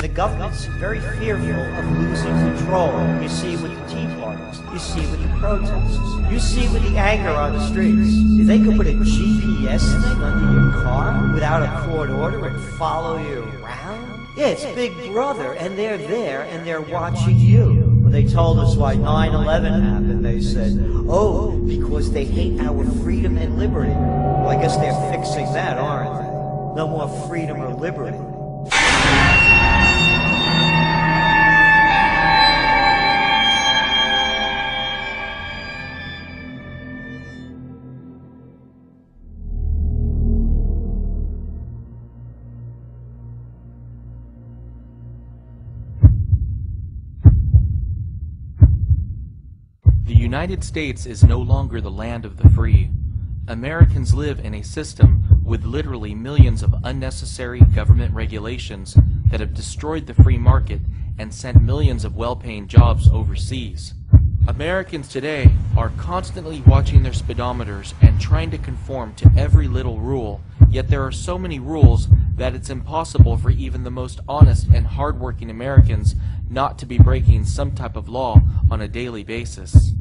the government's very fearful of losing control. You see with the Tea Parties, you see with the protests, you see with the anger on the streets. They could put a GPS thing under your car without a court order and follow you around. Yeah, it's Big Brother, and they're there, and they're watching you. When they told us why 9/11 happened, they said, oh, because they hate our freedom and liberty. Well, I guess they're fixing that, aren't they? No more freedom or liberty. The United States is no longer the land of the free. Americans live in a system with literally millions of unnecessary government regulations that have destroyed the free market and sent millions of well-paying jobs overseas. Americans today are constantly watching their speedometers and trying to conform to every little rule, yet there are so many rules that it's impossible for even the most honest and hardworking Americans not to be breaking some type of law on a daily basis.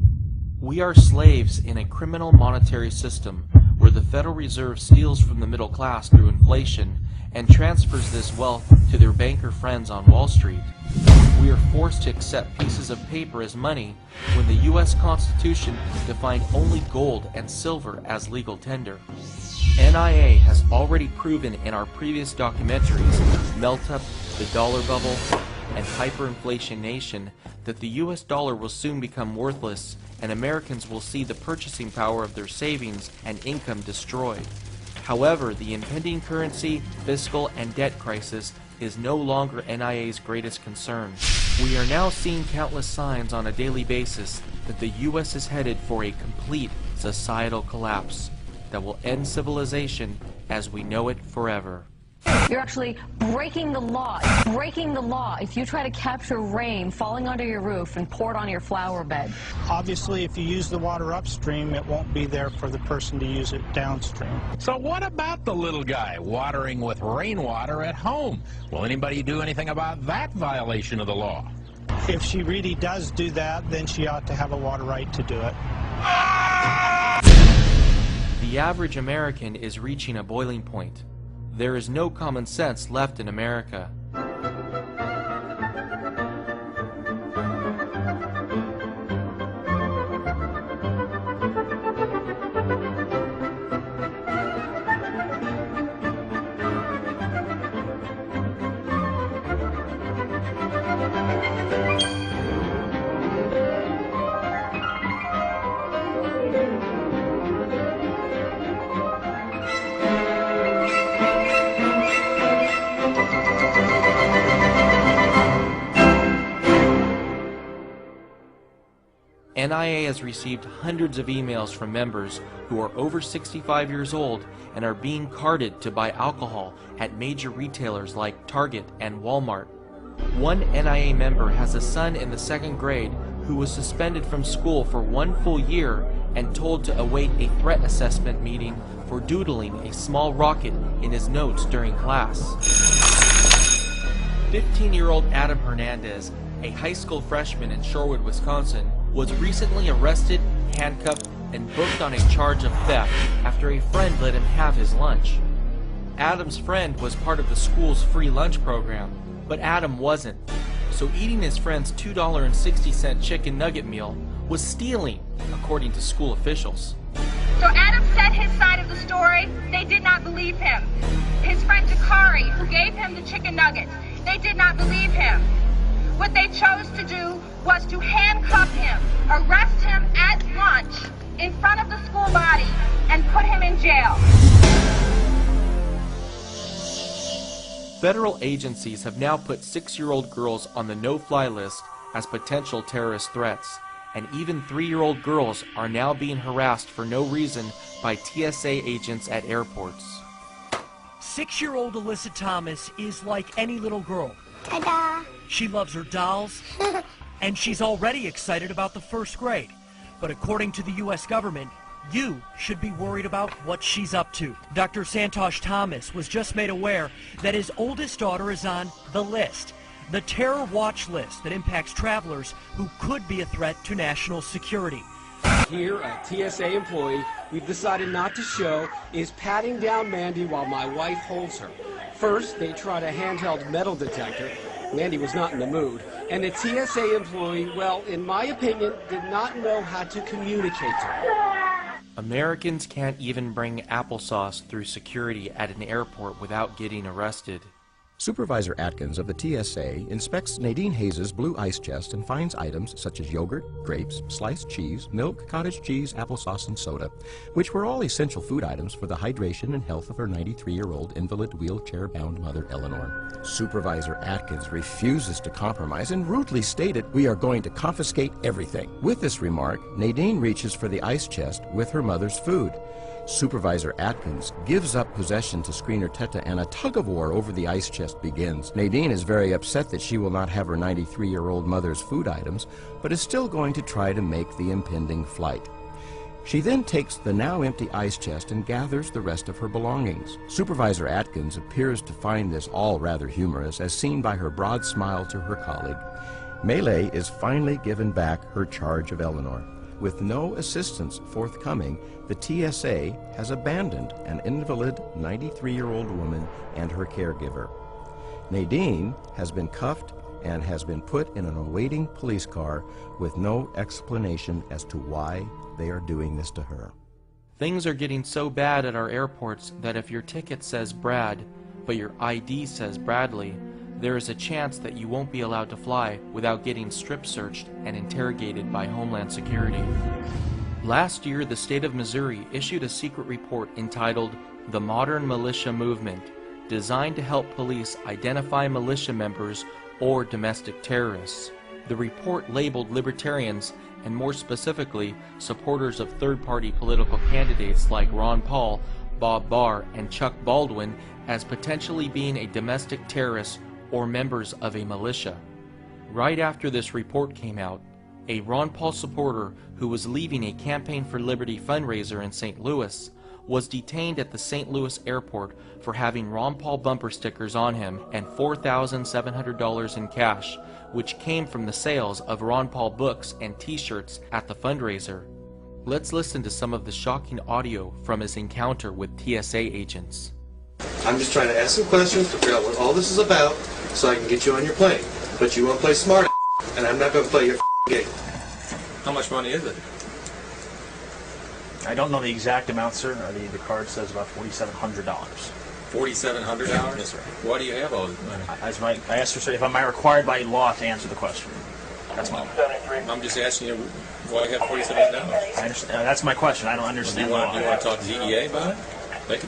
We are slaves in a criminal monetary system where the Federal Reserve steals from the middle class through inflation and transfers this wealth to their banker friends on Wall Street. We are forced to accept pieces of paper as money when the U.S. Constitution defined only gold and silver as legal tender. NIA has already proven in our previous documentaries, Melt Up, The Dollar Bubble, and Hyperinflation Nation, that the U.S. dollar will soon become worthless and Americans will see the purchasing power of their savings and income destroyed. However, the impending currency, fiscal, and debt crisis is no longer NIA's greatest concern. We are now seeing countless signs on a daily basis that the U.S. is headed for a complete societal collapse that will end civilization as we know it forever. You're actually breaking the law. Breaking the law if you try to capture rain falling onto your roof and pour it on your flower bed. Obviously, if you use the water upstream, it won't be there for the person to use it downstream. So what about the little guy watering with rainwater at home? Will anybody do anything about that violation of the law? If she really does do that, then she ought to have a water right to do it. The average American is reaching a boiling point. There is no common sense left in America. NIA has received hundreds of emails from members who are over 65 years old and are being carded to buy alcohol at major retailers like Target and Walmart. One NIA member has a son in the 2nd grade who was suspended from school for 1 full year and told to await a threat assessment meeting for doodling a small rocket in his notes during class. 15-year-old Adam Hernandez, a high school freshman in Shorewood, Wisconsin, was recently arrested, handcuffed, and booked on a charge of theft after a friend let him have his lunch. Adam's friend was part of the school's free lunch program, but Adam wasn't, so eating his friend's $2.60 chicken nugget meal was stealing, according to school officials. So Adam said his side of the story. They did not believe him. His friend Jakari, who gave him the chicken nuggets, they did not believe him. What they chose to do was to handcuff him, arrest him at lunch in front of the school body, and put him in jail. Federal agencies have now put 6-year-old girls on the no-fly list as potential terrorist threats, and even 3-year-old girls are now being harassed for no reason by TSA agents at airports. 6-year-old Alyssa Thomas is like any little girl. Ta-da! She loves her dolls, and she's already excited about the 1st grade. But according to the U.S. government, you should be worried about what she's up to. Dr. Santosh Thomas was just made aware that his oldest daughter is on the list. the terror watch list that impacts travelers who could be a threat to national security. Here, a TSA employee we've decided not to show is patting down Mandy while my wife holds her. First, they tried a handheld metal detector. Mandy was not in the mood. And the TSA employee, well, in my opinion, did not know how to communicate to her. Americans can't even bring applesauce through security at an airport without getting arrested. Supervisor Atkins of the TSA inspects Nadine Hayes' blue ice chest and finds items such as yogurt, grapes, sliced cheese, milk, cottage cheese, applesauce, and soda, which were all essential food items for the hydration and health of her 93-year-old invalid wheelchair-bound mother, Eleanor. Supervisor Atkins refuses to compromise and rudely stated, "We are going to confiscate everything." With this remark, Nadine reaches for the ice chest with her mother's food. Supervisor Atkins gives up possession to Screener Teta and a tug-of-war over the ice chest begins. Nadine is very upset that she will not have her 93-year-old mother's food items, but is still going to try to make the impending flight. She then takes the now empty ice chest and gathers the rest of her belongings. Supervisor Atkins appears to find this all rather humorous, as seen by her broad smile to her colleague. Melee is finally given back her charge of Eleanor. With no assistance forthcoming, the TSA has abandoned an invalid 93-year-old woman and her caregiver. Nadine has been cuffed and has been put in an awaiting police car with no explanation as to why they are doing this to her. Things are getting so bad at our airports that if your ticket says Brad, but your ID says Bradley, there is a chance that you won't be allowed to fly without getting strip searched and interrogated by Homeland Security. Last year, the state of Missouri issued a secret report entitled The Modern Militia Movement, designed to help police identify militia members or domestic terrorists. The report labeled libertarians, and more specifically, supporters of third-party political candidates like Ron Paul, Bob Barr, and Chuck Baldwin as potentially being a domestic terrorist or members of a militia. Right after this report came out, a Ron Paul supporter who was leaving a Campaign for Liberty fundraiser in St. Louis was detained at the St. Louis airport for having Ron Paul bumper stickers on him and $4,700 in cash, which came from the sales of Ron Paul books and t-shirts at the fundraiser. Let's listen to some of the shocking audio from his encounter with TSA agents. I'm just trying to ask some questions to figure out what all this is about so I can get you on your plane. But you won't play smart and I'm not going to play your game. How much money is it? I don't know the exact amount, sir. The card says about $4,700. $4,700? Yes, sir. Why do you have all this money? I asked her, sir, if am I required by law to answer the question? That's my. I'm just asking you why you have $4,700. I understand. That's my question. I don't understand the law. You want to talk to DEA about it?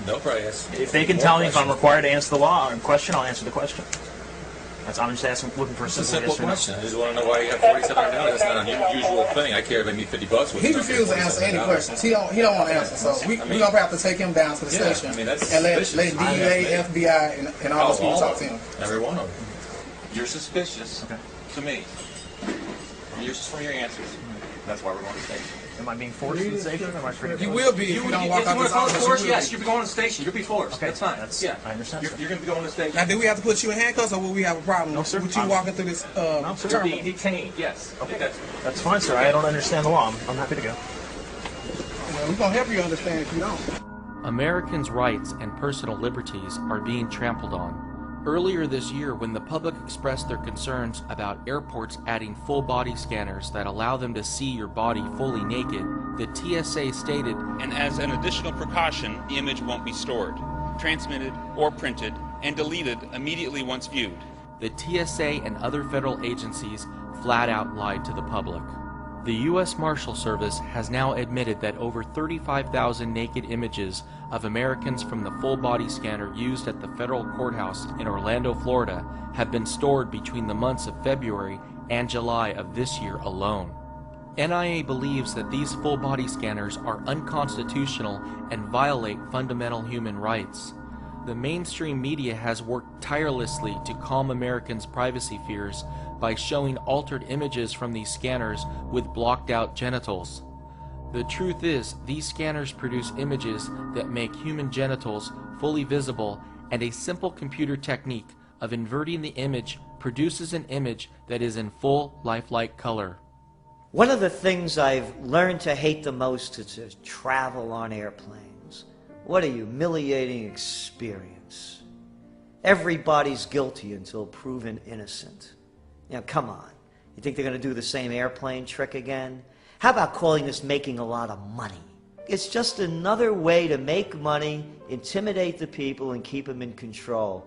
They'll probably ask. If they can tell me if I'm required to answer the law or question, I'll answer the question. I'm just asking, looking for a simple question. I just want to know why you have $4,700. That's not an unusual thing. I care if I need $50. He refused to answer any questions. He don't want to answer. So we're going to have to take him down to the station and let DEA, FBI, and all those people talk to him. Every one of them. You're suspicious to me. You're just from your answers. That's why we're going to the station. Am I being forced to the station? Or am I free to You will be if you don't walk out this office. Yes, you'll be going to the station. You'll be forced. Okay. That's fine. I understand. You're going to be going to the station. Now, do we have to put you in handcuffs, or will we have a problem with you walking through this terminal? Being detained, yes. Okay. That's fine, sir. I don't understand the law. I'm happy to go. Well, we're going to help you understand if you don't. Americans' rights and personal liberties are being trampled on. Earlier this year, when the public expressed their concerns about airports adding full-body scanners that allow them to see your body fully naked, the TSA stated, "And as an additional precaution, the image won't be stored, transmitted, or printed, and deleted immediately once viewed." The TSA and other federal agencies flat out lied to the public. The U.S. Marshal Service has now admitted that over 35,000 naked images of Americans from the full-body scanner used at the federal courthouse in Orlando, Florida, have been stored between the months of February and July of this year alone. NIA believes that these full-body scanners are unconstitutional and violate fundamental human rights. The mainstream media has worked tirelessly to calm Americans' privacy fears by showing altered images from these scanners with blocked-out genitals. The truth is, these scanners produce images that make human genitals fully visible, and a simple computer technique of inverting the image produces an image that is in full lifelike color. One of the things I've learned to hate the most is to travel on airplanes. What a humiliating experience. Everybody's guilty until proven innocent. Now, come on. You think they're going to do the same airplane trick again? How about calling this making a lot of money? It's just another way to make money, intimidate the people, and keep them in control.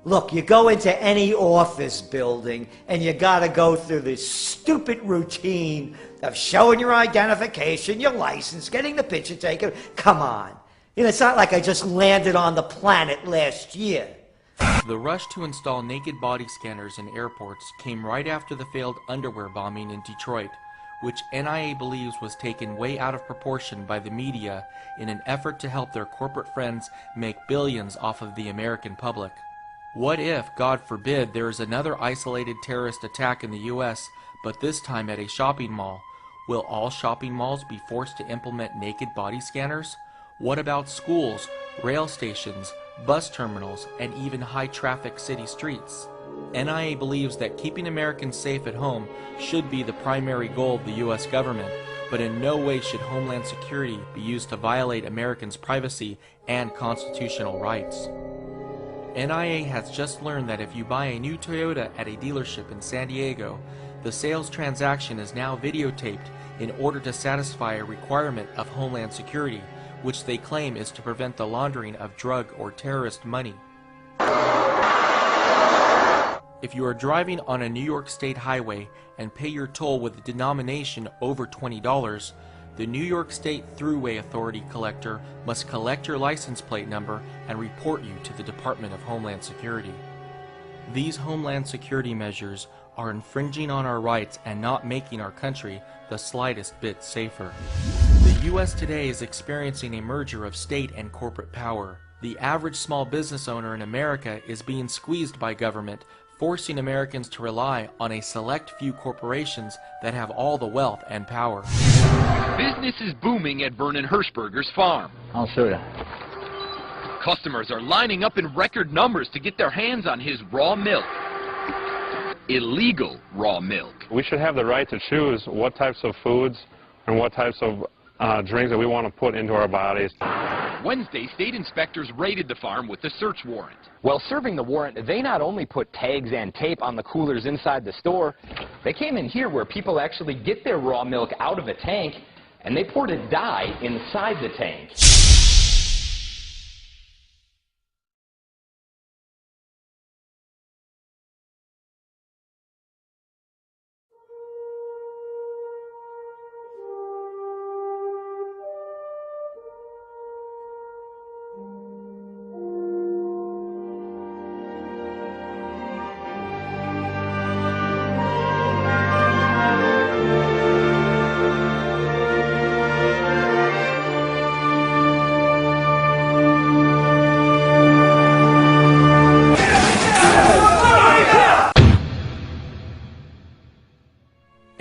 Look, you go into any office building, and you got to go through this stupid routine of showing your identification, your license, getting the picture taken. Come on. You know, it's not like I just landed on the planet last year. The rush to install naked body scanners in airports came right after the failed underwear bombing in Detroit, which NIA believes was taken way out of proportion by the media in an effort to help their corporate friends make billions off of the American public. What if, God forbid, there is another isolated terrorist attack in the U.S., but this time at a shopping mall? Will all shopping malls be forced to implement naked body scanners? What about schools, rail stations, bus terminals, and even high-traffic city streets? NIA believes that keeping Americans safe at home should be the primary goal of the U.S. government, but in no way should Homeland Security be used to violate Americans' privacy and constitutional rights. NIA has just learned that if you buy a new Toyota at a dealership in San Diego, the sales transaction is now videotaped in order to satisfy a requirement of Homeland Security, which they claim is to prevent the laundering of drug or terrorist money. If you are driving on a New York State highway and pay your toll with a denomination over $20, the New York State Thruway Authority collector must collect your license plate number and report you to the Department of Homeland Security. These Homeland Security measures are infringing on our rights and not making our country the slightest bit safer. The U.S. today is experiencing a merger of state and corporate power. The average small business owner in America is being squeezed by government, forcing Americans to rely on a select few corporations that have all the wealth and power. Business is booming at Vernon Hirschberger's farm. I'll show you. Customers are lining up in record numbers to get their hands on his raw milk. Illegal raw milk. We should have the right to choose what types of foods and what types of drinks that we want to put into our bodies. Wednesday, state inspectors raided the farm with a search warrant. While serving the warrant, they not only put tags and tape on the coolers inside the store, they came in here where people actually get their raw milk out of a tank, and they poured a dye inside the tank.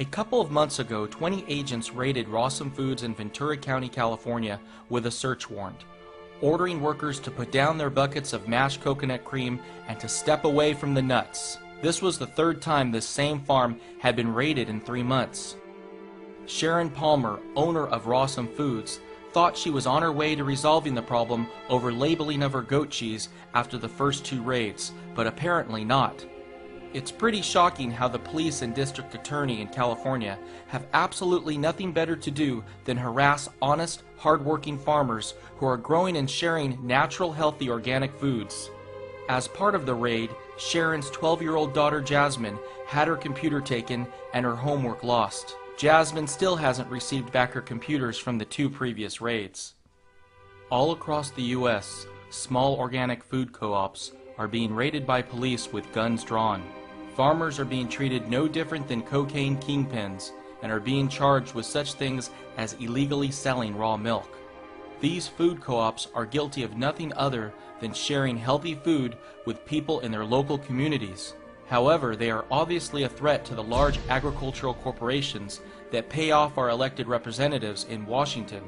A couple of months ago, 20 agents raided Rawson Foods in Ventura County, California with a search warrant, ordering workers to put down their buckets of mashed coconut cream and to step away from the nuts. This was the third time this same farm had been raided in 3 months. Sharon Palmer, owner of Rawson Foods, thought she was on her way to resolving the problem over labeling of her goat cheese after the first 2 raids, but apparently not. It's pretty shocking how the police and district attorney in California have absolutely nothing better to do than harass honest, hard-working farmers who are growing and sharing natural, healthy, organic foods. As part of the raid, Sharon's 12-year-old daughter Jasmine had her computer taken and her homework lost. Jasmine still hasn't received back her computers from the 2 previous raids. All across the U.S., small organic food co-ops are being raided by police with guns drawn. Farmers are being treated no different than cocaine kingpins and are being charged with such things as illegally selling raw milk. These food co-ops are guilty of nothing other than sharing healthy food with people in their local communities. However, they are obviously a threat to the large agricultural corporations that pay off our elected representatives in Washington.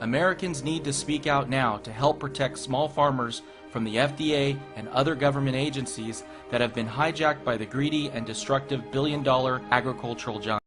Americans need to speak out now to help protect small farmers from the FDA and other government agencies that have been hijacked by the greedy and destructive billion-dollar agricultural giants.